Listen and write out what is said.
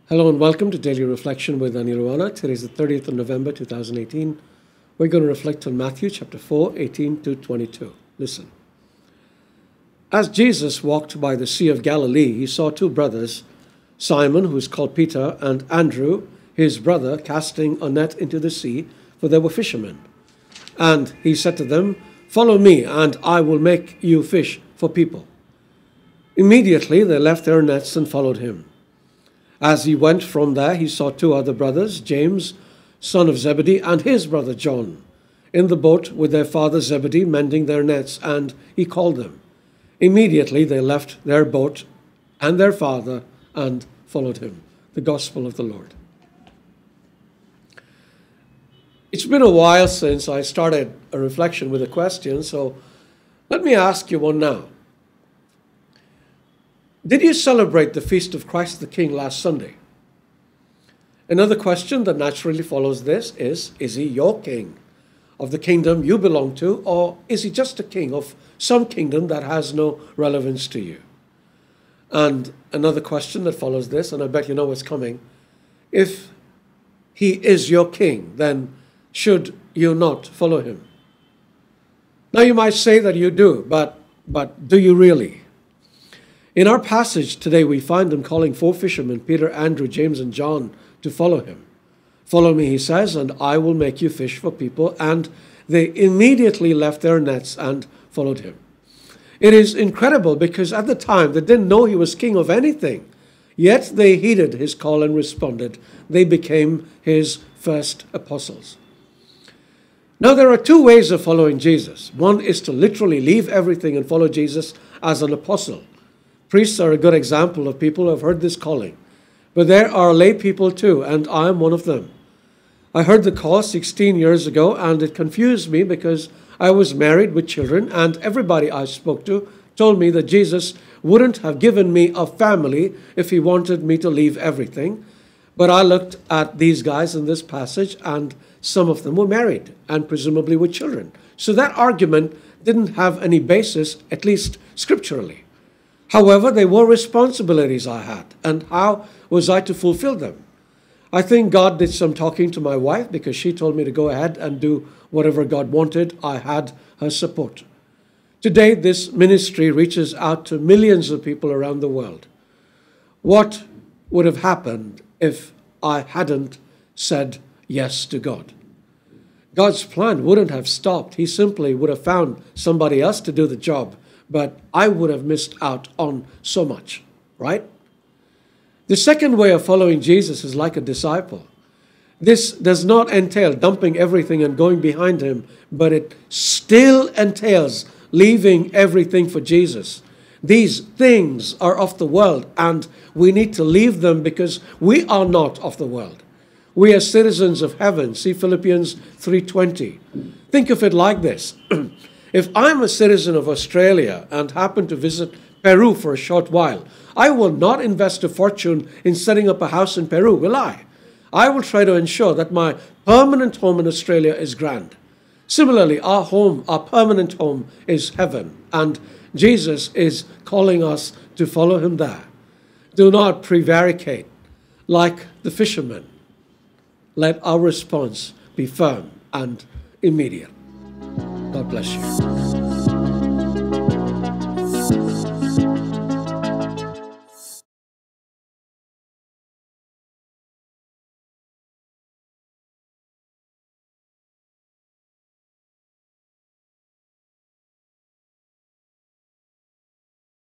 Hello and welcome to Daily Reflection with Aneel Aranha. Today is the 30th of November 2018. We're going to reflect on Matthew chapter 4, 18 to 22. Listen. As Jesus walked by the Sea of Galilee, he saw two brothers, Simon, who is called Peter, and Andrew, his brother, casting a net into the sea, for they were fishermen. And he said to them, "Follow me, and I will make you fish for people." Immediately they left their nets and followed him. As he went from there, he saw two other brothers, James, son of Zebedee, and his brother John, in the boat with their father Zebedee, mending their nets, and he called them. Immediately they left their boat and their father and followed him. The Gospel of the Lord. It's been a while since I started a reflection with a question, so let me ask you one now. Did you celebrate the Feast of Christ the King last Sunday? Another question that naturally follows this is he your king of the kingdom you belong to, or is he just a king of some kingdom that has no relevance to you? And another question that follows this, and I bet you know what's coming. If he is your king, then should you not follow him? Now you might say that you do, but do you really? In our passage today, we find him calling four fishermen, Peter, Andrew, James, and John, to follow him. "Follow me," he says, "and I will make you fish for people." And they immediately left their nets and followed him. It is incredible because at the time they didn't know he was king of anything. Yet they heeded his call and responded. They became his first apostles. Now there are two ways of following Jesus. One is to literally leave everything and follow Jesus as an apostle. Priests are a good example of people who have heard this calling. But there are lay people too, and I am one of them. I heard the call 16 years ago, and it confused me because I was married with children, and everybody I spoke to told me that Jesus wouldn't have given me a family if he wanted me to leave everything. But I looked at these guys in this passage, and some of them were married, and presumably with children. So that argument didn't have any basis, at least scripturally. However, they were responsibilities I had, and how was I to fulfill them? I think God did some talking to my wife because she told me to go ahead and do whatever God wanted. I had her support. Today, this ministry reaches out to millions of people around the world. What would have happened if I hadn't said yes to God? God's plan wouldn't have stopped. He simply would have found somebody else to do the job. But I would have missed out on so much, right? The second way of following Jesus is like a disciple. This does not entail dumping everything and going behind him, but it still entails leaving everything for Jesus. These things are of the world, and we need to leave them because we are not of the world. We are citizens of heaven. See Philippians 3:20. Think of it like this. If I'm a citizen of Australia and happen to visit Peru for a short while, I will not invest a fortune in setting up a house in Peru, will I? I will try to ensure that my permanent home in Australia is grand. Similarly, our permanent home is heaven, and Jesus is calling us to follow him there. Do not prevaricate like the fishermen. Let our response be firm and immediate. God bless you.